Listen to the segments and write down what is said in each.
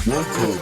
Welcome.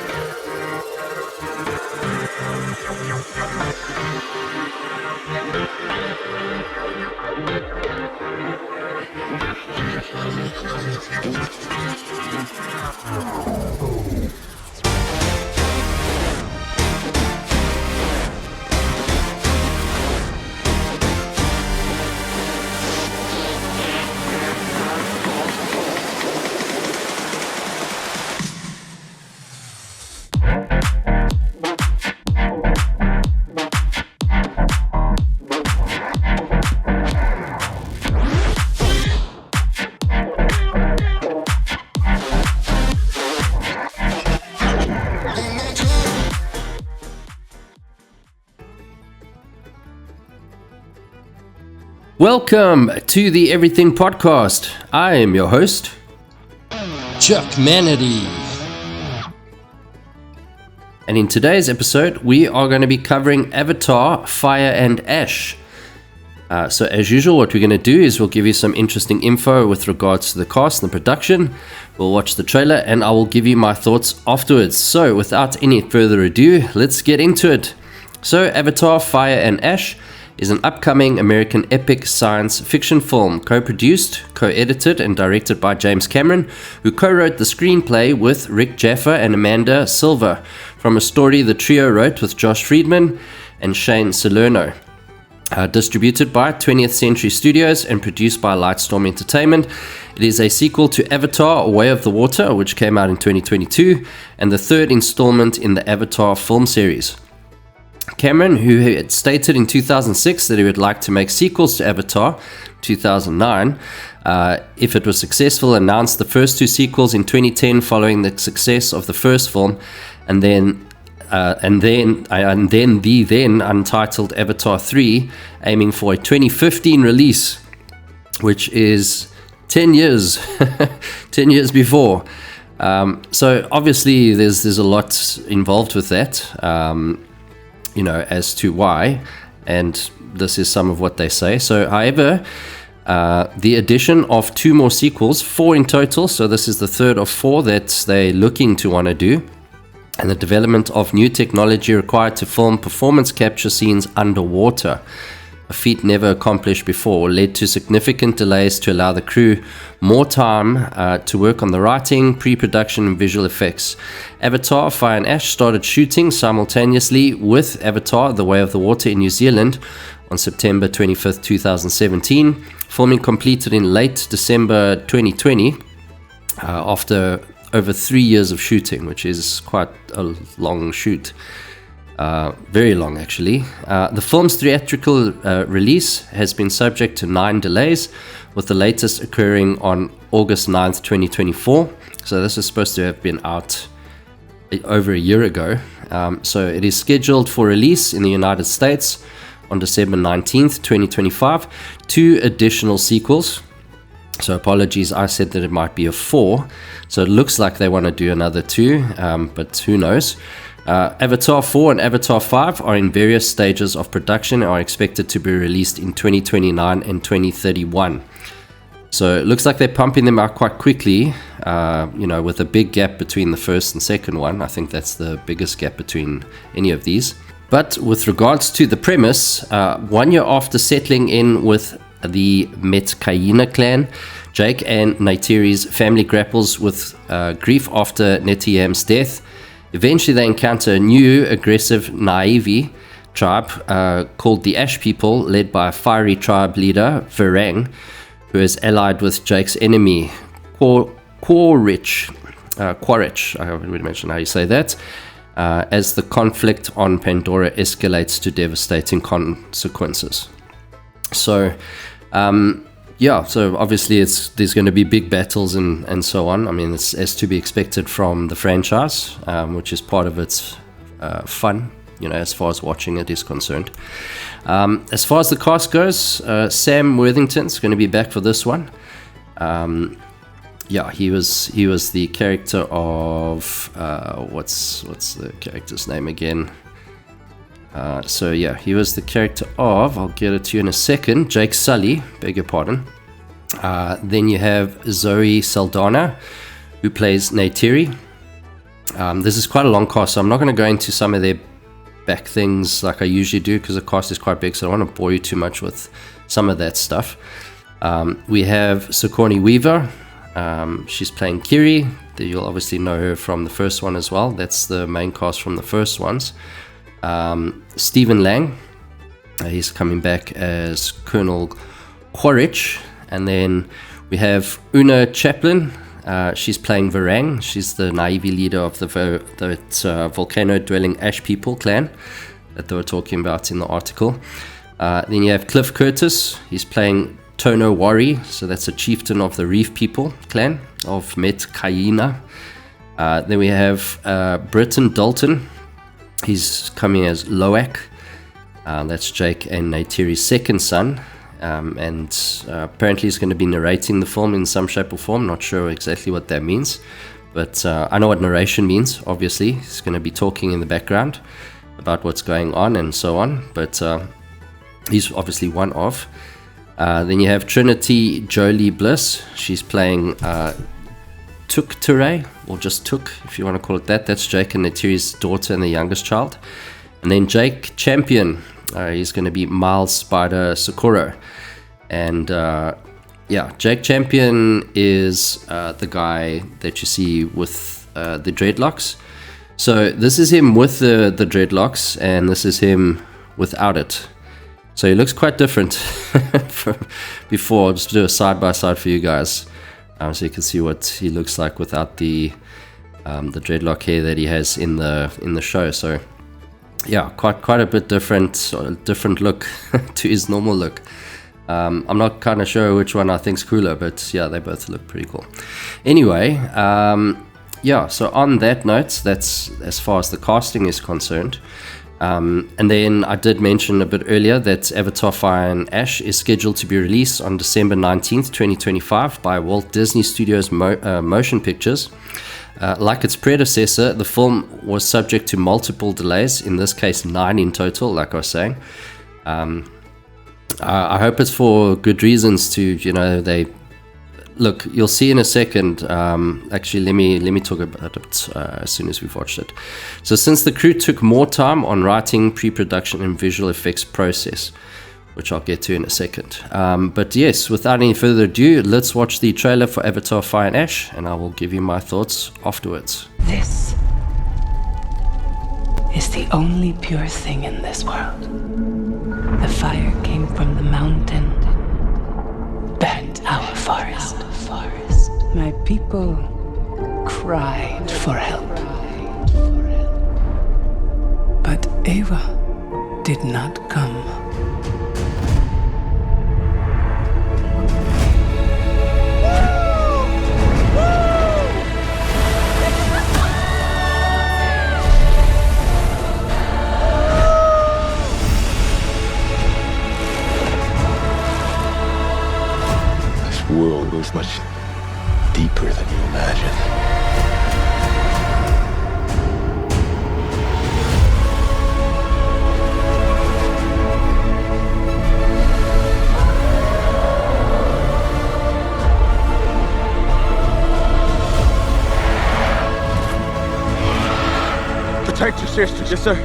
Welcome to the Everything Podcast. I am your host, Chuck Manity. And in today's episode, we are going to be covering Avatar, Fire and Ash. So as usual, what we're going to do is we'll give you some interesting info with regards to the cast and the production. We'll watch the trailer and I will give you my thoughts afterwards. So without any further ado, let's get into it. So Avatar, Fire and Ash is an upcoming American epic science fiction film co-produced, co-edited and directed by James Cameron, who co-wrote the screenplay with Rick Jaffa and Amanda Silver, from a story the trio wrote with Josh Friedman and Shane Salerno. Distributed by 20th Century Studios and produced by Lightstorm Entertainment, it is a sequel to Avatar: Way of the Water, which came out in 2022, and the third installment in the Avatar film series. Cameron, who had stated in 2006 that he would like to make sequels to Avatar, 2009, if it was successful, announced the first two sequels in 2010 following the success of the first film, and then the then untitled Avatar 3, aiming for a 2015 release, which is 10 years, 10 years before. So obviously there's a lot involved with that. As to why, and this is some of what they say. So, however, the addition of two more sequels, 4 in total, so this is the third of 4 that they're looking to want to do, and the development of new technology required to film performance capture scenes underwater, a feat never accomplished before, led to significant delays to allow the crew more time to work on the writing, pre-production and visual effects. Avatar, Fire and Ash started shooting simultaneously with Avatar, The Way of the Water in New Zealand on September 25th, 2017. Filming completed in late December 2020 after over 3 years of shooting, which is quite a long shoot. Very long, actually. The film's theatrical release has been subject to 9 delays, with the latest occurring on August 9th, 2024. So this is supposed to have been out over a year ago. So it is scheduled for release in the United States on December 19th, 2025. 2 additional sequels. So apologies, I said that it might be a 4. So it looks like they want to do another 2, but who knows. Avatar 4 and Avatar 5 are in various stages of production and are expected to be released in 2029 and 2031. So it looks like they're pumping them out quite quickly, with a big gap between the first and second one. I think that's the biggest gap between any of these. But with regards to the premise, 1 year after settling in with the Metkayina clan, Jake and Neytiri's family grapples with grief after Neteyam's death. Eventually they encounter a new, aggressive Na'vi tribe called the Ash People, led by a fiery tribe leader, Varang, who is allied with Jake's enemy, Quaritch. I would mention how you say that, as the conflict on Pandora escalates to devastating consequences. So, so obviously there's going to be big battles and so on. I mean, it's as to be expected from the franchise, which is part of its fun, as far as watching it is concerned. As far as the cast goes, Sam Worthington's going to be back for this one. He was the character of what's the character's name again? He was the character of, I'll get it to you in a second, Jake Sully, beg your pardon. Then you have Zoe Saldana, who plays Neytiri. This is quite a long cast, so I'm not going to go into some of their back things like I usually do because the cast is quite big, so I don't want to bore you too much with some of that stuff. We have Sigourney Weaver. She's playing Kiri. You'll obviously know her from the first one as well. That's the main cast from the first ones. Stephen Lang. He's coming back as Colonel Quaritch. And then we have Una Chaplin. She's playing Varang. She's the Na'vi leader of the volcano-dwelling Ash People clan that they were talking about in the article. Then you have Cliff Curtis. He's playing Tono Wari. So that's a chieftain of the Reef People clan of Met Kaina. Then we have Britton Dalton. He's coming as Loak. That's Jake and Neytiri's second son. And apparently he's going to be narrating the film in some shape or form. Not sure exactly what that means, but I know what narration means. Obviously, he's going to be talking in the background about what's going on and so on, but he's obviously one of. Then you have Trinity Jolie Bliss. She's playing Tuk Ture, or just Tuk if you want to call it that. That's Jake and Neytiri's daughter and the youngest child. And then Jake Champion. He's going to be Miles Spider Socorro. And Jake Champion is the guy that you see with the dreadlocks. So this is him with the dreadlocks, and this is him without it. So he looks quite different from before. I'll just do a side by side for you guys, so you can see what he looks like without the dreadlock hair that he has in the show. So yeah, quite a bit different look to his normal look. I'm not kind of sure which one I think's cooler, but yeah, they both look pretty cool. Anyway, so on that note, that's as far as the casting is concerned. And then I did mention a bit earlier that Avatar Fire and Ash is scheduled to be released on December 19th, 2025 by Walt Disney Studios Motion Pictures. Like its predecessor, the film was subject to multiple delays, in this case 9 in total, like I was saying. I hope it's for good reasons to, look, you'll see in a second. Actually, let me talk about it as soon as we've watched it. So since the crew took more time on writing, pre-production and visual effects process, which I'll get to in a second. But yes, without any further ado, let's watch the trailer for Avatar Fire and Ash, and I will give you my thoughts afterwards. This is the only pure thing in this world. The fire came from the mountain, burnt our forest. My people cried for help. But Eva did not come. This world goes much deeper than you imagine. Protect your sister. Yes, sir.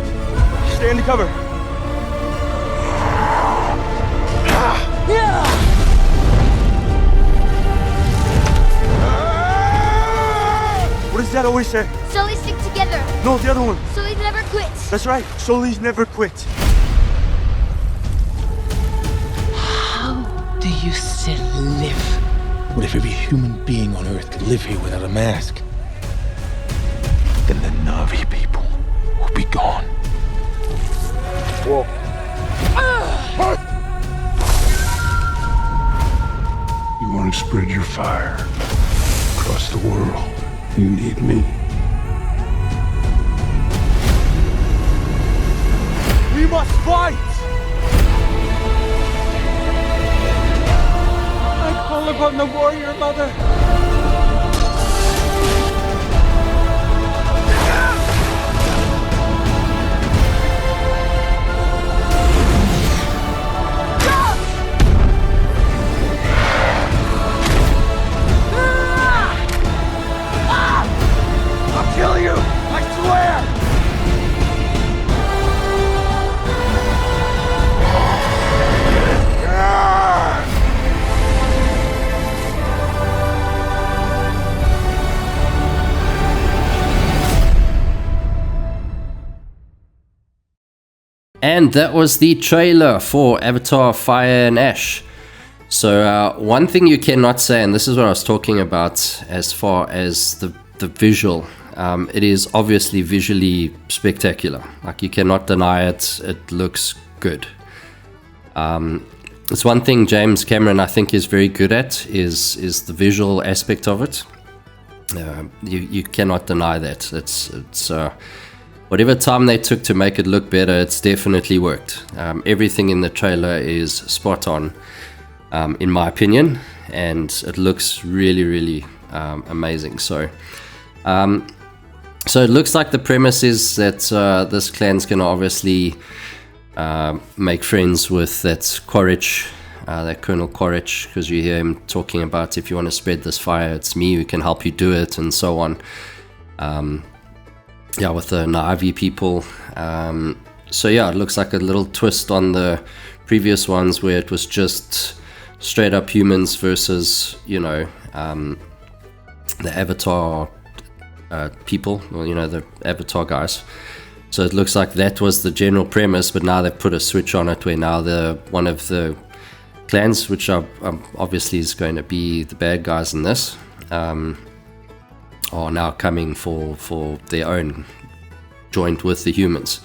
Stay under cover. What does Dad always say? Sully stick together. No, the other one. Sully never quits. That's right. Sully's never quit. How do you still live? What if every human being on Earth could live here without a mask? Then the Na'vi people will be gone. Whoa. You want to spread your fire across the world. You need me. We must fight! I call upon the warrior mother. I'll kill you! And that was the trailer for Avatar Fire and Ash. So one thing you cannot say, and this is what I was talking about as far as the visual, it is obviously visually spectacular. Like, you cannot deny it. It looks good. It's one thing James Cameron, I think, is very good at, is the visual aspect of it. You cannot deny that. It's whatever time they took to make it look better, it's definitely worked. Everything in the trailer is spot on, in my opinion, and it looks really, really amazing. So it looks like the premise is that this clan's gonna obviously make friends with that Quaritch, that Colonel Quaritch, because you hear him talking about, if you want to spread this fire, it's me who can help you do it, and so on. With the Na'vi people. So yeah, it looks like a little twist on the previous ones where it was just straight up humans versus, the Avatar people, or, the Avatar guys. So it looks like that was the general premise, but now they've put a switch on it where now one of the clans, which are obviously is going to be the bad guys in this, are now coming for their own, joint with the humans.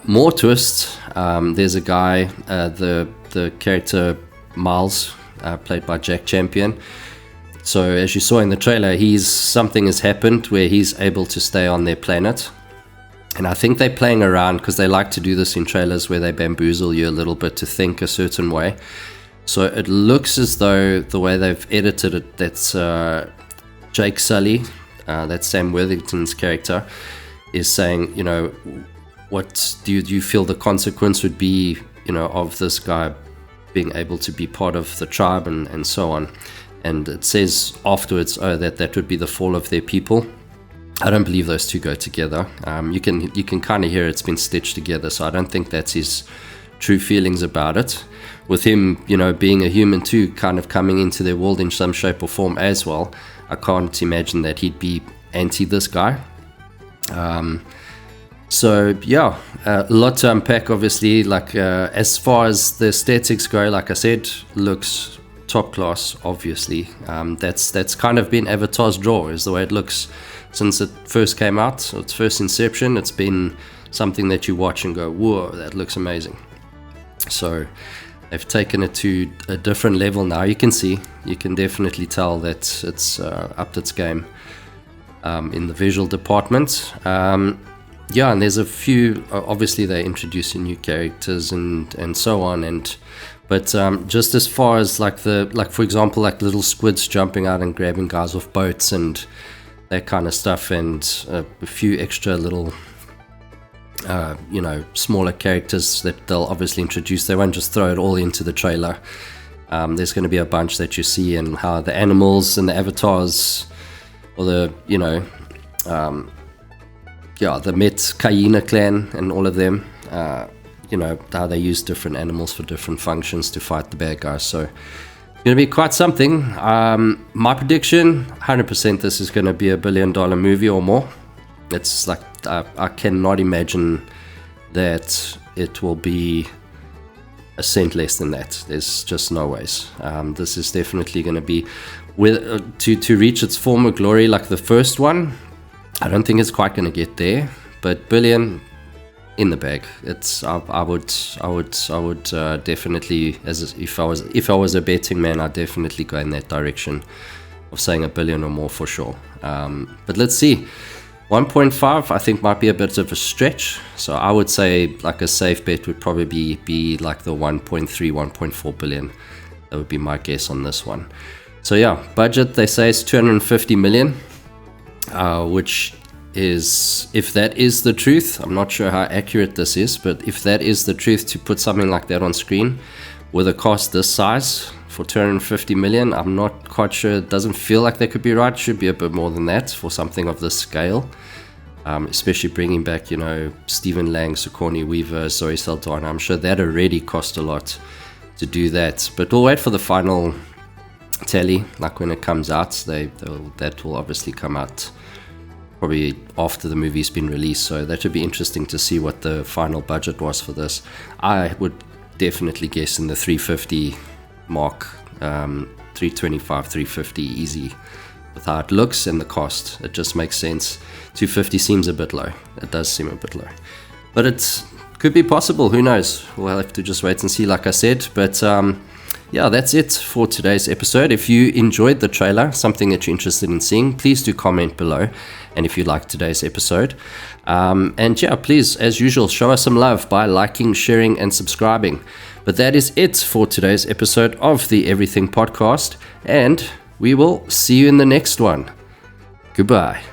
More twists. There's a guy, the character Miles, played by Jack Champion. So as you saw in the trailer, something has happened where he's able to stay on their planet. And I think they're playing around, because they like to do this in trailers where they bamboozle you a little bit to think a certain way. So it looks as though the way they've edited it, that's Jake Sully, that's Sam Worthington's character, is saying, what do you feel the consequence would be, of this guy being able to be part of the tribe and so on. And it says afterwards, that would be the fall of their people. I don't believe those two go together. You can kind of hear it's been stitched together, so I don't think that's his true feelings about it. With him, being a human too, kind of coming into their world in some shape or form as well, I can't imagine that he'd be anti this guy. So yeah, a lot to unpack, obviously. Like, as far as the aesthetics go, like I said, looks top class, obviously. That's kind of been Avatar's draw, is the way it looks. Since it first came out, its first inception, it's been something that you watch and go, whoa, that looks amazing. So they've taken it to a different level now. You can definitely tell that it's upped its game in the visual department. And there's a few, obviously they're introducing new characters and so on, but just as far as for example, like little squids jumping out and grabbing guys off boats and that kind of stuff, and a few extra little smaller characters that they'll obviously introduce. They won't just throw it all into the trailer. There's going to be a bunch that you see, and how the animals and the avatars, or the Met Kaina clan and all of them, how they use different animals for different functions to fight the bad guys. So it's going to be quite something. My prediction, 100% this is going to be $1 billion movie or more. It's like, I cannot imagine that it will be a cent less than that. There's just no ways. This is definitely going to be, to reach its former glory like the first one. I don't think it's quite going to get there, but billion in the bag. I would definitely, if I was a betting man, I'd definitely go in that direction of saying $1 billion or more for sure. But let's see. 1.5 I think might be a bit of a stretch, so I would say like a safe bet would probably be like the 1.3 1.4 billion. That would be my guess on this one. So yeah, budget they say is 250 million, which is, if that is the truth, I'm not sure how accurate this is, but if that is the truth, to put something like that on screen with a cost this size for 250 million, I'm not quite sure. It doesn't feel like that could be right. It should be a bit more than that for something of this scale, especially bringing back, Stephen Lang, Sigourney Weaver, Zoe Saldana. I'm sure that already cost a lot to do that, but we'll wait for the final tally. Like when it comes out, that will obviously come out probably after the movie's been released. So that would be interesting to see what the final budget was for this. I would definitely guess in the 350 mark, 325, 350 easy. With how it looks and the cost, it just makes sense. 250 seems a bit low. It does seem a bit low, but it could be possible. Who knows? We'll have to just wait and see, like I said. But yeah, that's it for today's episode. If you enjoyed the trailer, something that you're interested in seeing, please do comment below. And if you liked today's episode, and yeah, please, as usual, show us some love by liking, sharing, and subscribing. But that is it for today's episode of the Everything Podcast, and we will see you in the next one. Goodbye.